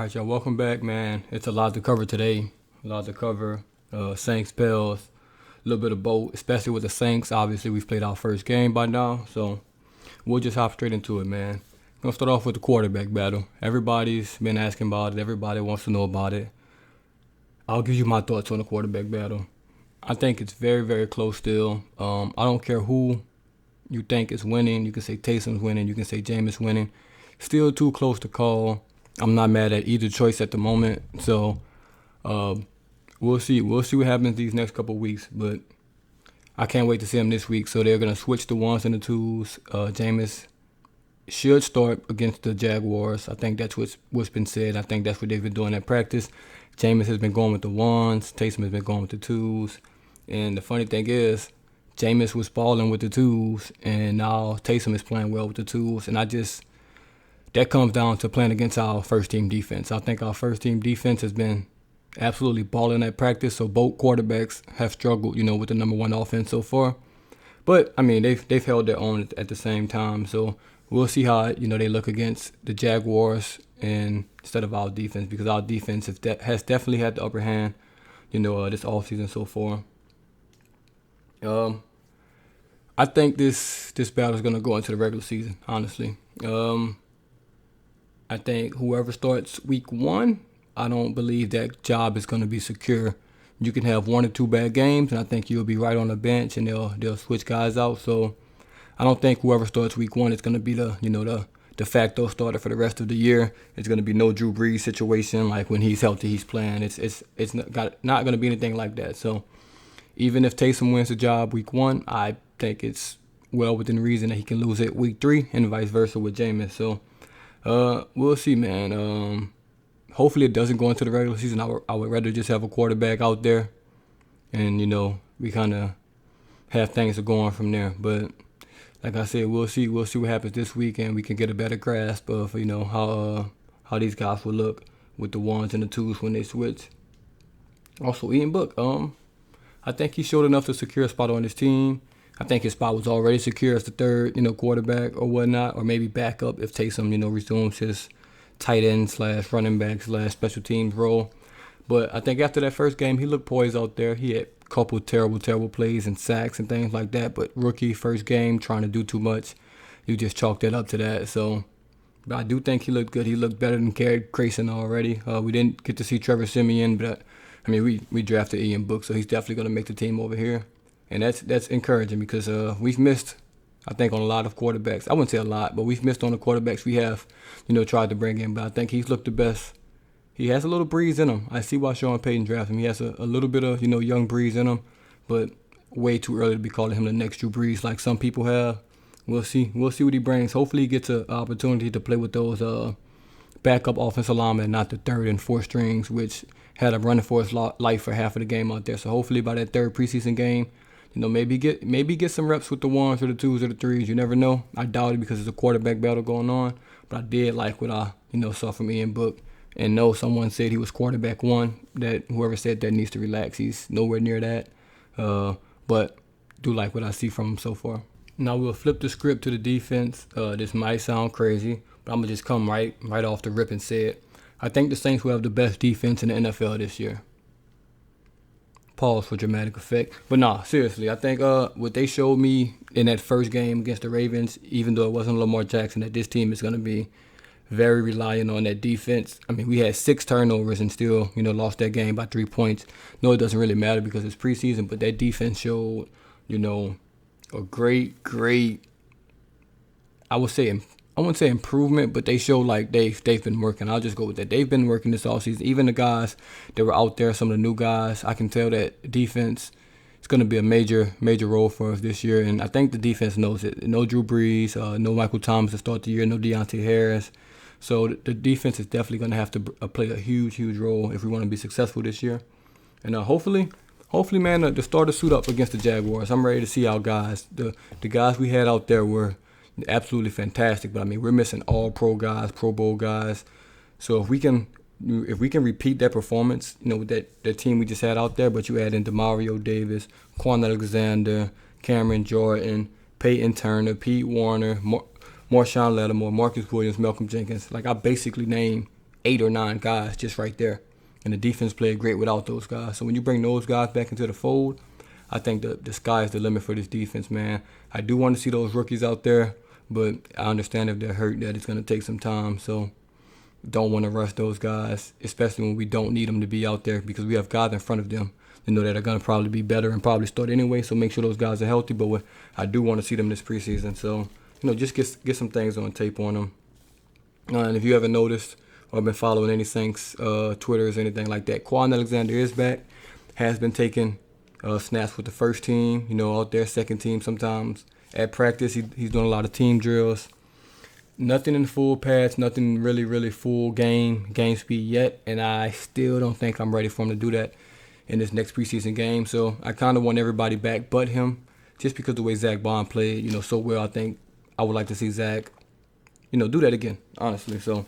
right, y'all. Welcome back, man. It's a lot to cover today. A lot to cover. Saints, Pels, a little bit of both, especially with the Saints. Obviously, we've played our first game by now, so we'll just hop straight into it, man. Gonna start off with the quarterback battle. Everybody's been asking about it. Everybody wants to know about it. I'll give you my thoughts on the quarterback battle. I think it's very, very close still. I don't care who you think is winning. You can say Taysom's winning. You can say Jameis winning. Still too close to call. I'm not mad at either choice at the moment. So we'll see. We'll see what happens these next couple of weeks. But I can't wait to see them this week. So they're going to switch the ones and the twos. Jameis should start against the Jaguars. I think that's what's been said. I think that's what they've been doing at practice. Jameis has been going with the ones. Taysom has been going with the twos. And the funny thing is, Jameis was balling with the twos, and now Taysom is playing well with the twos. And that comes down to playing against our first-team defense. I think our first-team defense has been absolutely balling at practice, so both quarterbacks have struggled, with the number one offense so far. But, I mean, they've held their own at the same time, so we'll see how, they look against the Jaguars and instead of our defense, because our defense has definitely had the upper hand, this offseason so far. I think this battle is going to go into the regular season, honestly. I think whoever starts week 1, I don't believe that job is going to be secure. You can have 1 or 2 bad games, and I think you'll be right on the bench, and they'll switch guys out. So I don't think whoever starts week 1 is going to be the de facto starter for the rest of the year. It's going to be no Drew Brees situation like when he's healthy, he's playing. It's not going to be anything like that. So even if Taysom wins the job week 1, I think it's well within reason that he can lose it week 3 and vice versa with Jameis. So we'll see, man. Hopefully it doesn't go into the regular season. I would rather just have a quarterback out there and, we kind of have things going from there. But like I said, we'll see what happens this week, and we can get a better grasp of, how these guys will look with the ones and the twos when they switch. Also, Ian Book, I think he showed enough to secure a spot on his team. I think his spot was already secure as the third, quarterback or whatnot, or maybe backup if Taysom, resumes his tight end / running back / special teams role. But I think after that first game, he looked poised out there. He had a couple terrible plays and sacks and things like that. But rookie first game, trying to do too much, you just chalk that up to that. So, but I do think he looked good. He looked better than Grayson already. We didn't get to see Trevor Siemian, but we drafted Ian Book, so he's definitely going to make the team over here. And that's encouraging because we've missed, I think, on a lot of quarterbacks. I wouldn't say a lot, but we've missed on the quarterbacks we have, tried to bring in. But I think he's looked the best. He has a little breeze in him. I see why Sean Payton drafted him. He has a little bit of, young breeze in him, but way too early to be calling him the next Drew Brees like some people have. We'll see. We'll see what he brings. Hopefully he gets an opportunity to play with those backup offensive linemen, not the third and fourth strings, which had him running for his life for half of the game out there. So hopefully by that third preseason game, maybe get some reps with the ones or the twos or the threes. You never know. I doubt it because there's a quarterback battle going on. But I did like what I saw from Ian Book. And no, someone said he was quarterback 1. That whoever said that needs to relax. He's nowhere near that. But do like what I see from him so far. Now we'll flip the script to the defense. This might sound crazy, but I'm gonna just come right off the rip and say it. I think the Saints will have the best defense in the NFL this year. Pause for dramatic effect. But nah, seriously, I think what they showed me in that first game against the Ravens, even though it wasn't Lamar Jackson, that this team is going to be very reliant on that defense. We had 6 turnovers and still, lost that game by 3 points. No, it doesn't really matter because it's preseason, but that defense showed, a great, I wouldn't say improvement, but they show like they've been working. I'll just go with that. They've been working this offseason. Even the guys that were out there, some of the new guys, I can tell that defense is going to be a major role for us this year. And I think the defense knows it. No Drew Brees, no Michael Thomas to start the year, no Deontay Harris. So the defense is definitely going to have to play a huge role if we want to be successful this year. And hopefully, man, the starters suit up against the Jaguars. I'm ready to see our guys. The guys we had out there were absolutely fantastic, but we're missing all pro guys, Pro Bowl guys. So if we can repeat that performance, with that team we just had out there, but you add in DeMario Davis, Quan Alexander, Cameron Jordan, Peyton Turner, Pete Warner, Marshawn Lattimore, Marcus Williams, Malcolm Jenkins. Like I basically named 8 or 9 guys just right there. And the defense played great without those guys. So when you bring those guys back into the fold, I think the sky is the limit for this defense, man. I do want to see those rookies out there, but I understand if they're hurt that it's going to take some time. So don't want to rush those guys, especially when we don't need them to be out there, because we have guys in front of them that are going to probably be better and probably start anyway. So make sure those guys are healthy. But I do want to see them this preseason. So, just get some things on tape on them. And if you haven't noticed or been following any Saints Twitters or anything like that, Quan Alexander is back, has been taking snaps with the first team, out there, second team sometimes. At practice, he's doing a lot of team drills. Nothing in full pads, nothing really, really full game speed yet, and I still don't think I'm ready for him to do that in this next preseason game. So I kind of want everybody back but him, just because the way Zach Bond played, so well. I think I would like to see Zach, do that again, honestly. So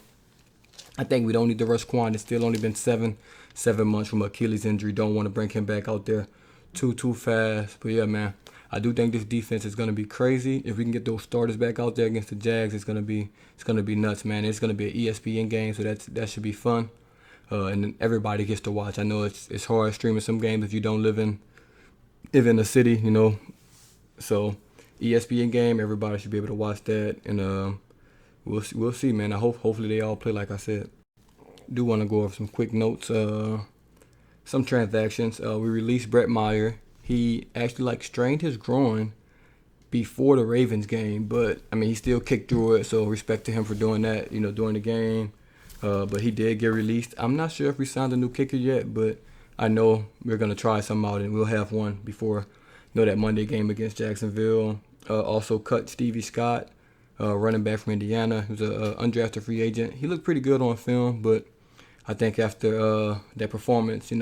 I think we don't need to rush Quan. It's still only been seven months from Achilles injury. Don't want to bring him back out there too fast. But yeah, man, I do think this defense is going to be crazy. If we can get those starters back out there against the Jags, it's going to be nuts, man. It's going to be an ESPN game, so that should be fun. And then everybody gets to watch. I know it's hard streaming some games if you don't live in the city, So ESPN game, everybody should be able to watch that, and we'll see, man. Hopefully they all play like I said. Do want to go over some quick notes. Some transactions. We released Brett Meyer. He actually strained his groin before the Ravens game, but he still kicked through it. So respect to him for doing that, during the game. But he did get released. I'm not sure if we signed a new kicker yet, but I know we're gonna try something out, and we'll have one before that Monday game against Jacksonville. Also cut Stevie Scott, running back from Indiana. He was an undrafted free agent. He looked pretty good on film, but I think after that performance,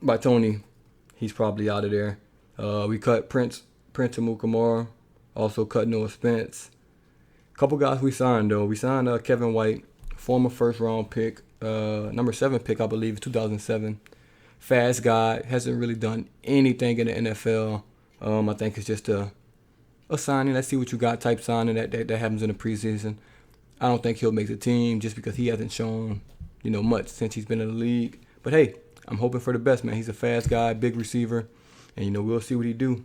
by Tony, he's probably out of there. We cut Prince Amukamara, also cut Noah Spence. A couple guys we signed, though. We signed Kevin White, former first-round pick, number 7 pick, I believe, 2007. Fast guy, hasn't really done anything in the NFL. I think it's just a signing, let's see what you got type signing that happens in the preseason. I don't think he'll make the team just because he hasn't shown, much since he's been in the league. But hey, I'm hoping for the best, man. He's a fast guy, big receiver, and we'll see what he do.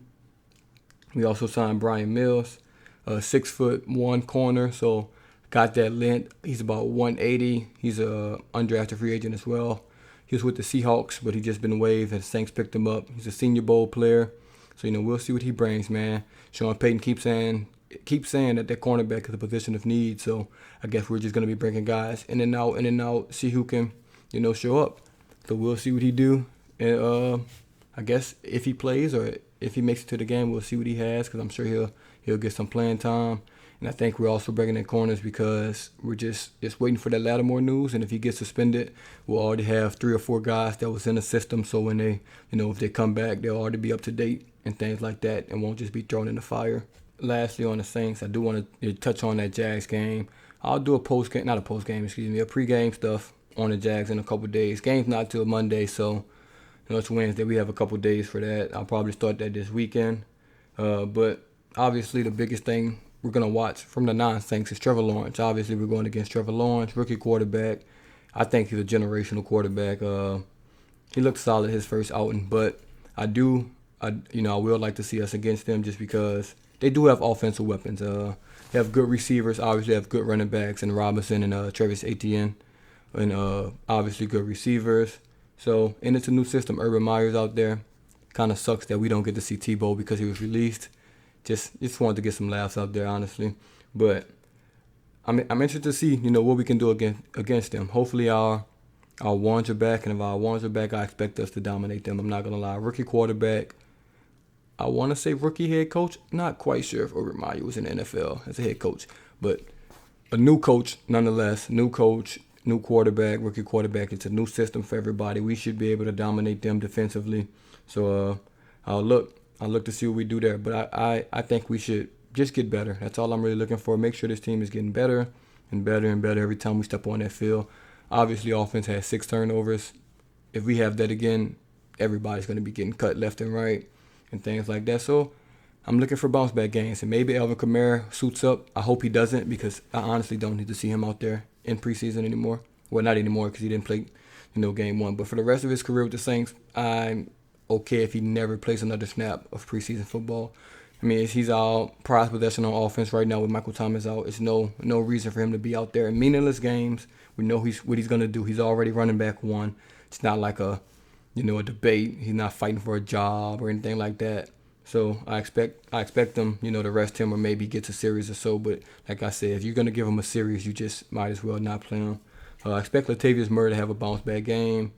We also signed Brian Mills, 6'1" corner, so got that length. He's about 180. He's a undrafted free agent as well. He was with the Seahawks, but he just been waived, and the Saints picked him up. He's a Senior Bowl player, so we'll see what he brings, man. Sean Payton keeps saying that cornerback is a position of need, so I guess we're just gonna be bringing guys in and out, see who can, show up. So we'll see what he do, and I guess if he plays or if he makes it to the game, we'll see what he has, because I'm sure he'll get some playing time. And I think we're also bringing in corners because we're just waiting for that Lattimore news. And if he gets suspended, we'll already have 3 or 4 guys that was in the system. So when they, if they come back, they'll already be up to date and things like that, and won't just be thrown in the fire. Lastly, on the Saints, I do want to touch on that Jags game. I'll do a pregame stuff on the Jags in a couple days. Game's not till Monday, so it's Wednesday. We have a couple days for that. I'll probably start that this weekend. But obviously, the biggest thing we're going to watch from the non-Saints is Trevor Lawrence. Obviously, we're going against Trevor Lawrence, rookie quarterback. I think he's a generational quarterback. He looked solid his first outing, but I will like to see us against them just because they do have offensive weapons. They have good receivers. Obviously, they have good running backs in Robinson and Travis Etienne, and obviously good receivers. So, and it's a new system. Urban Meyer's out there. Kind of sucks that we don't get to see Tebow because he was released. Just wanted to get some laughs out there, honestly. But I'm interested to see, what we can do against them. Hopefully our ones are back, and if our ones are back, I expect us to dominate them. I'm not gonna lie. Rookie quarterback. I want to say rookie head coach. Not quite sure if Urban Meyer was in the NFL as a head coach, but a new coach nonetheless. New coach, new quarterback, rookie quarterback. It's a new system for everybody. We should be able to dominate them defensively. So I'll look to see what we do there. But I think we should just get better. That's all I'm really looking for. Make sure this team is getting better and better and better every time we step on that field. Obviously, offense has 6 turnovers. If we have that again, everybody's going to be getting cut left and right and things like that. So I'm looking for bounce back games. And maybe Alvin Kamara suits up. I hope he doesn't, because I honestly don't need to see him out there in preseason anymore. Well, not anymore because he didn't play, game one. But for the rest of his career with the Saints, I'm okay if he never plays another snap of preseason football. I mean, he's all prize possession on offense right now with Michael Thomas out. It's no reason for him to be out there in meaningless games. We know what he's gonna do. He's already running back one. It's not like a debate. He's not fighting for a job or anything like that. So I expect them, to rest him or maybe get a series or so. But like I said, if you're gonna give him a series, you just might as well not play him. I expect Latavius Murray to have a bounce back game.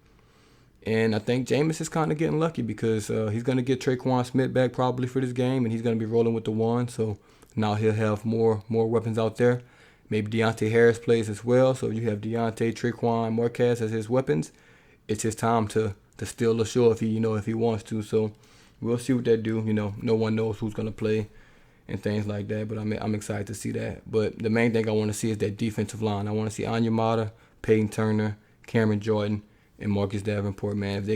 And I think Jameis is kind of getting lucky because he's going to get Traquan Smith back probably for this game, and he's going to be rolling with the one. So now he'll have more weapons out there. Maybe Deontay Harris plays as well. So you have Deontay, Traquan, Marquez as his weapons. It's his time to steal the show if he wants to. So we'll see what they do. No one knows who's going to play and things like that. But I'm excited to see that. But the main thing I want to see is that defensive line. I want to see Onyemata, Peyton Turner, Cameron Jordan, and Marcus Davenport, man. If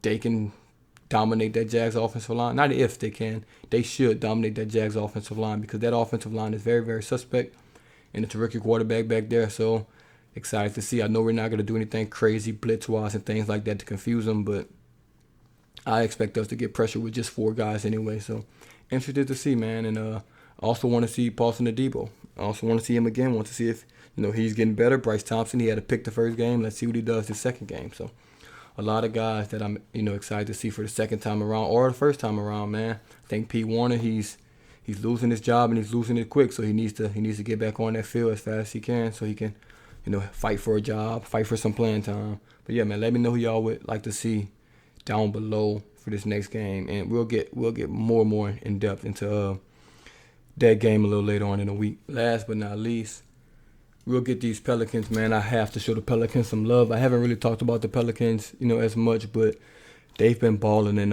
they can dominate that Jags offensive line. Not if they can. They should dominate that Jags offensive line because that offensive line is very, very suspect. And it's a rookie quarterback back there. So excited to see. I know we're not going to do anything crazy blitz-wise and things like that to confuse them, but I expect us to get pressure with just 4 guys anyway. So interested to see, man. And I also want to see Paulson Adebo. I also want to see him again. Want to see if he's getting better. Bryce Thompson, he had to pick the first game. Let's see what he does the second game. So a lot of guys that I'm excited to see for the second time around or the first time around, man. I think Pete Warner, he's losing his job and he's losing it quick. So he needs to get back on that field as fast as he can so he can fight for a job, fight for some playing time. But yeah, man, let me know who y'all would like to see down below for this next game, and we'll get more and more in depth into that game a little later on in the week. Last but not least, we'll get these Pelicans, man. I have to show the Pelicans some love. I haven't really talked about the Pelicans, as much, but they've been balling in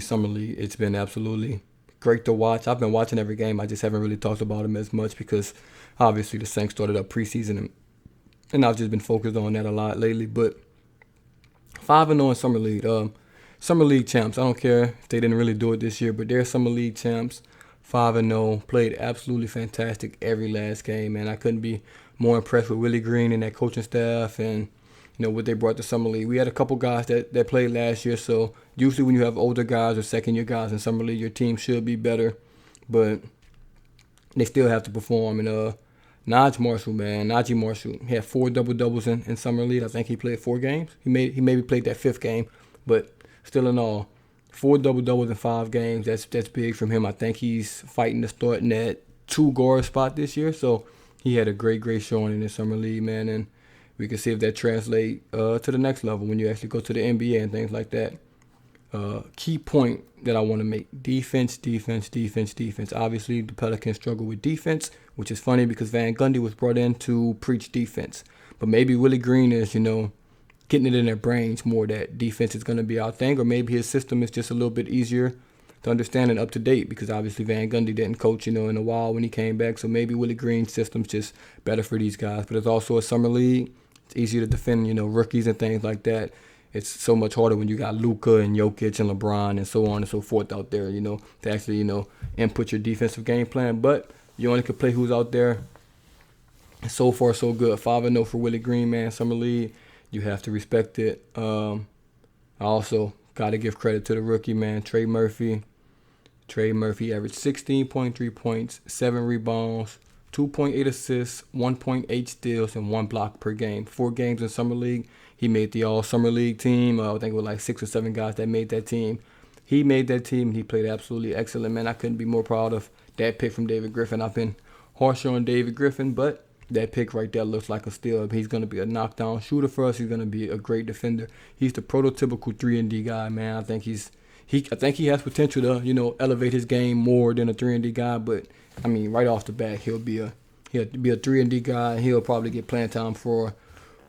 summer league. It's been absolutely great to watch. I've been watching every game. I just haven't really talked about them as much because obviously the Saints started up preseason and I've just been focused on that a lot lately. But 5-0 in summer league. Summer league champs. I don't care if they didn't really do it this year, but they're summer league champs. 5-0, played absolutely fantastic every last game, man. I couldn't be more impressed with Willie Green and that coaching staff and, what they brought to summer league. We had a couple guys that played last year, so usually when you have older guys or second-year guys in summer league, your team should be better, but they still have to perform. And Najee Marshall, he had 4 double-doubles in summer league. I think he played 4 games. He maybe played that 5th game, but still in all, 4 double-doubles in 5 games. That's big from him. I think he's fighting to start in that 2 guard spot this year. So he had a great showing in the summer league, man. And we can see if that translates to the next level when you actually go to the NBA and things like that. Key point that I want to make: defense. Obviously, the Pelicans struggle with defense, which is funny because Van Gundy was brought in to preach defense. But maybe Willie Green is, getting it in their brains more that defense is going to be our thing, or maybe his system is just a little bit easier to understand and up to date because obviously Van Gundy didn't coach, in a while when he came back. So maybe Willie Green's system's just better for these guys. But it's also a summer league. It's easier to defend, rookies and things like that. It's so much harder when you got Luka and Jokic and LeBron and so on and so forth out there, to actually, input your defensive game plan. But you only can play who's out there. So far, so good. 5-0 for Willie Green, man, summer league. You have to respect it. I also got to give credit to the rookie, man, Trey Murphy. Trey Murphy averaged 16.3 points, 7 rebounds, 2.8 assists, 1.8 steals, and 1 block per game. 4 games in summer league. He made the all-summer league team. I think it was like 6 or 7 guys that made that team. He made that team. He played absolutely excellent, man. I couldn't be more proud of that pick from David Griffin. I've been harsher on David Griffin, but that pick right there looks like a steal. He's going to be a knockdown shooter for us. He's going to be a great defender. He's the prototypical 3-and-D guy, man. I think he has potential to, elevate his game more than a 3-and-D guy. But I mean, right off the bat, he'll be a 3-and-D guy. He'll probably get playing time for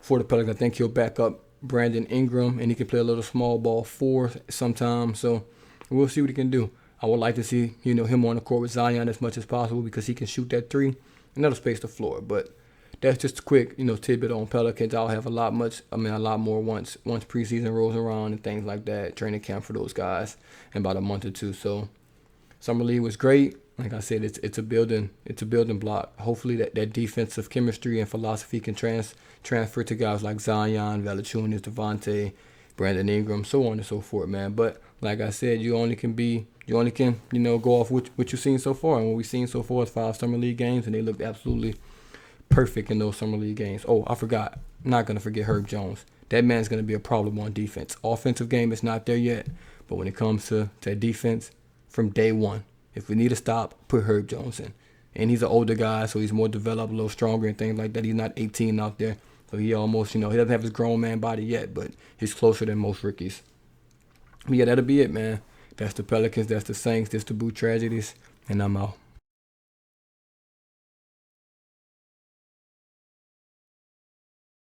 the Pelicans. I think he'll back up Brandon Ingram, and he can play a little small ball 4 sometimes. So we'll see what he can do. I would like to see, him on the court with Zion as much as possible because he can shoot that 3. And that'll space the floor. But that's just a quick, tidbit on Pelicans. I'll have a lot more once preseason rolls around and things like that. Training camp for those guys in about a month or two. So summer league was great. like I said, it's a building block. Hopefully that defensive chemistry and philosophy can transfer to guys like Zion, Valanciunas, Devontae, Brandon Ingram, so on and so forth, man. But like I said, you only can go off what you've seen so far, and what we've seen so far is 5 summer league games, and they looked absolutely perfect in those summer league games. Oh, I forgot. I'm not gonna forget Herb Jones. That man's gonna be a problem on defense. Offensive game is not there yet, but when it comes to defense, from day one, if we need a stop, put Herb Jones in. And he's an older guy, so he's more developed, a little stronger and things like that. He's not 18 out there, so he almost, he doesn't have his grown man body yet, but he's closer than most rookies. But yeah, that'll be it, man. That's the Pelicans, that's the Saints, that's the DaBoot Tragedies, and I'm out.